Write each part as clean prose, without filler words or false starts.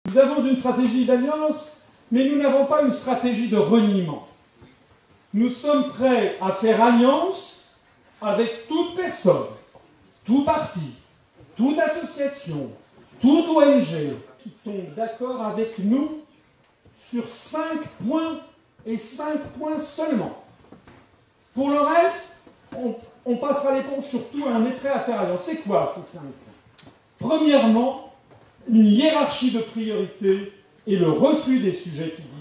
Nous avons une stratégie d'alliance, mais nous n'avons pas une stratégie de reniement. Nous sommes prêts à faire alliance avec toute personne, tout parti, toute association, toute ONG qui tombe d'accord avec nous sur 5 points et 5 points seulement. Pour le reste, on passera l'éponge sur tout et on est prêt à faire alliance. C'est quoi ces 5 points? Premièrement, une hiérarchie de priorités et le refus des sujets qui divisent.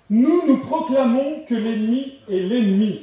Nous proclamons que l'ennemi est l'ennemi.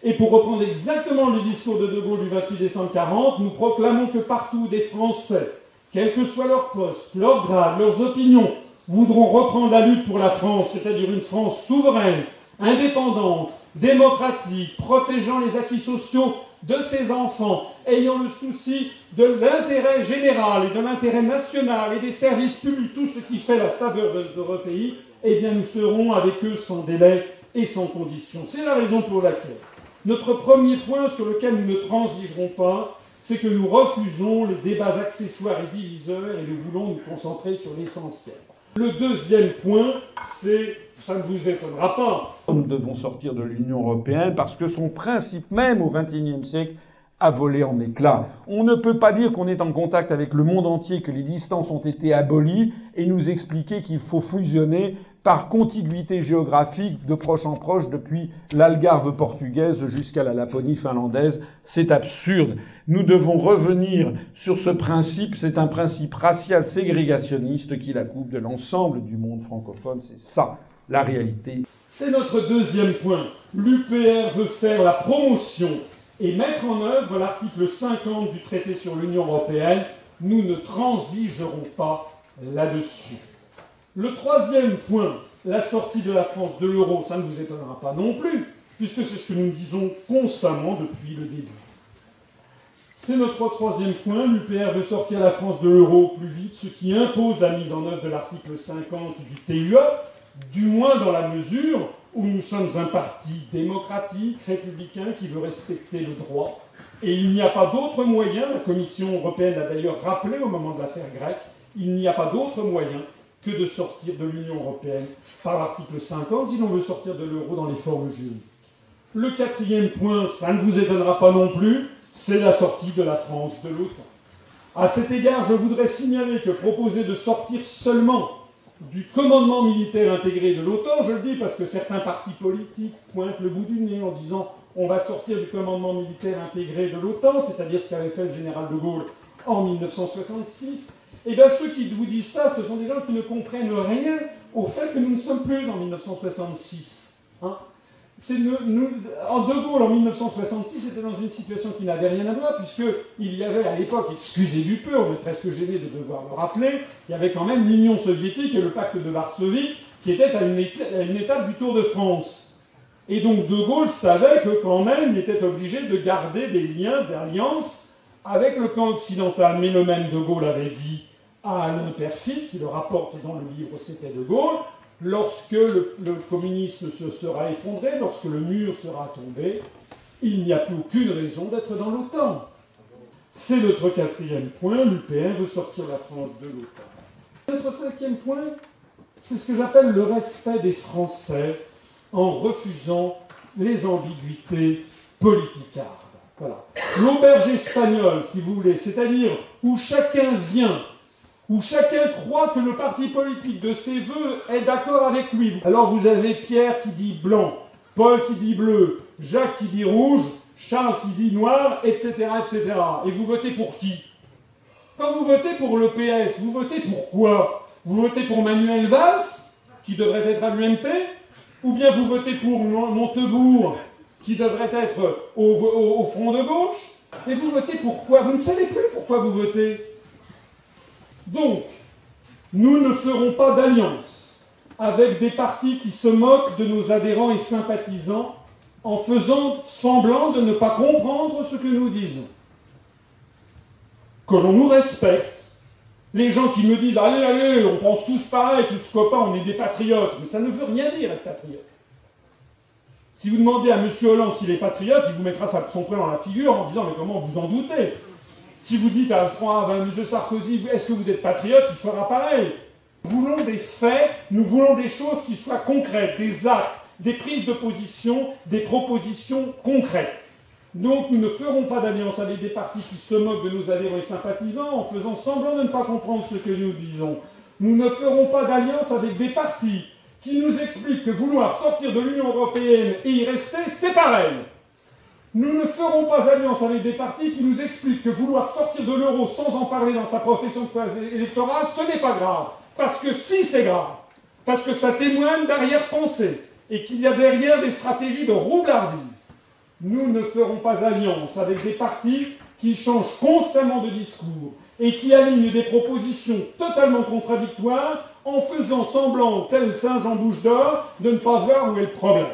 Et pour reprendre exactement le discours de Gaulle du 28 décembre 1940, nous proclamons que partout des Français, quel que soit leur poste, leur grade, leurs opinions, voudront reprendre la lutte pour la France, c'est-à-dire une France souveraine, indépendante, démocratique, protégeant les acquis sociaux de ses enfants, ayant le souci de l'intérêt général et de l'intérêt national et des services publics, tout ce qui fait la saveur de notre pays, eh bien nous serons avec eux sans délai et sans condition. C'est la raison pour laquelle notre premier point sur lequel nous ne transigerons pas, c'est que nous refusons les débats accessoires et diviseurs et nous voulons nous concentrer sur l'essentiel. Le deuxième point, c'est, ça ne vous étonnera pas, nous devons sortir de l'Union européenne parce que son principe même au XXIe siècle a volé en éclats. On ne peut pas dire qu'on est en contact avec le monde entier, que les distances ont été abolies et nous expliquer qu'il faut fusionner par contiguïté géographique de proche en proche depuis l'Algarve portugaise jusqu'à la Laponie finlandaise. C'est absurde. Nous devons revenir sur ce principe. C'est un principe racial ségrégationniste qui la coupe de l'ensemble du monde francophone. C'est ça, la réalité. C'est notre deuxième point. L'UPR veut faire la promotion et mettre en œuvre l'article 50 du traité sur l'Union européenne. Nous ne transigerons pas là-dessus. Le troisième point, la sortie de la France de l'euro, ça ne vous étonnera pas non plus, puisque c'est ce que nous disons constamment depuis le début. C'est notre troisième point, l'UPR veut sortir la France de l'euro plus vite, ce qui impose la mise en œuvre de l'article 50 du TUE, du moins dans la mesure où nous sommes un parti démocratique, républicain, qui veut respecter le droit. Et il n'y a pas d'autre moyen, la Commission européenne l'a d'ailleurs rappelé au moment de l'affaire grecque, il n'y a pas d'autre moyen que de sortir de l'Union européenne par l'article 50 si l'on veut sortir de l'euro dans les formes juridiques. Le quatrième point, ça ne vous étonnera pas non plus, c'est la sortie de la France de l'OTAN. À cet égard, je voudrais signaler que proposer de sortir seulement du commandement militaire intégré de l'OTAN, je le dis parce que certains partis politiques pointent le bout du nez en disant on va sortir du commandement militaire intégré de l'OTAN, c'est-à-dire ce qu'avait fait le général de Gaulle en 1966, eh bien ceux qui vous disent ça, ce sont des gens qui ne comprennent rien au fait que nous ne sommes plus en 1966. Hein. De Gaulle, en 1966, était dans une situation qui n'avait rien à voir, puisqu'il y avait à l'époque, excusez du peu, on est presque gêné de devoir le rappeler, il y avait quand même l'Union soviétique et le pacte de Varsovie qui étaient à une étape du Tour de France. Et donc De Gaulle savait que quand même, il était obligé de garder des liens d'alliance avec le camp occidental. Mais le même De Gaulle avait dit à Alain Peyrefitte, qui le rapporte dans le livre C'était De Gaulle, lorsque le communisme se sera effondré, lorsque le mur sera tombé, il n'y a plus aucune raison d'être dans l'OTAN. C'est notre quatrième point, l'UPR veut sortir la France de l'OTAN. Notre cinquième point, c'est ce que j'appelle le respect des Français en refusant les ambiguïtés politicardes. Voilà. L'auberge espagnole, si vous voulez, c'est-à-dire où chacun vient, où chacun croit que le parti politique de ses voeux est d'accord avec lui. Alors vous avez Pierre qui dit blanc, Paul qui dit bleu, Jacques qui dit rouge, Charles qui dit noir, etc., etc. Et vous votez pour qui? Quand vous votez pour le PS, vous votez pour quoi? Vous votez pour Manuel Valls, qui devrait être à l'UMP? Ou bien vous votez pour Montebourg, qui devrait être au front de gauche? Et vous votez pour quoi? Vous ne savez plus pourquoi vous votez. Donc, nous ne ferons pas d'alliance avec des partis qui se moquent de nos adhérents et sympathisants en faisant semblant de ne pas comprendre ce que nous disons. Que l'on nous respecte. Les gens qui me disent « Allez, allez, on pense tous pareil, tous copains, on est des patriotes », mais ça ne veut rien dire être patriote. Si vous demandez à M. Hollande s'il est patriote, il vous mettra son poing dans la figure en disant « Mais comment vous en doutez ?» Si vous dites à M. Sarkozy, est-ce que vous êtes patriote, il fera pareil. Nous voulons des faits, nous voulons des choses qui soient concrètes, des actes, des prises de position, des propositions concrètes. Donc nous ne ferons pas d'alliance avec des partis qui se moquent de nos adhérents et sympathisants en faisant semblant de ne pas comprendre ce que nous disons. Nous ne ferons pas d'alliance avec des partis qui nous expliquent que vouloir sortir de l'Union européenne et y rester, c'est pareil. Nous ne ferons pas alliance avec des partis qui nous expliquent que vouloir sortir de l'euro sans en parler dans sa profession de foi électorale, ce n'est pas grave. Parce que si, c'est grave. Parce que ça témoigne d'arrière-pensée et qu'il y a derrière des stratégies de roublardise. Nous ne ferons pas alliance avec des partis qui changent constamment de discours et qui alignent des propositions totalement contradictoires en faisant semblant, tel Saint Jean Bouche d'Or, de ne pas voir où est le problème.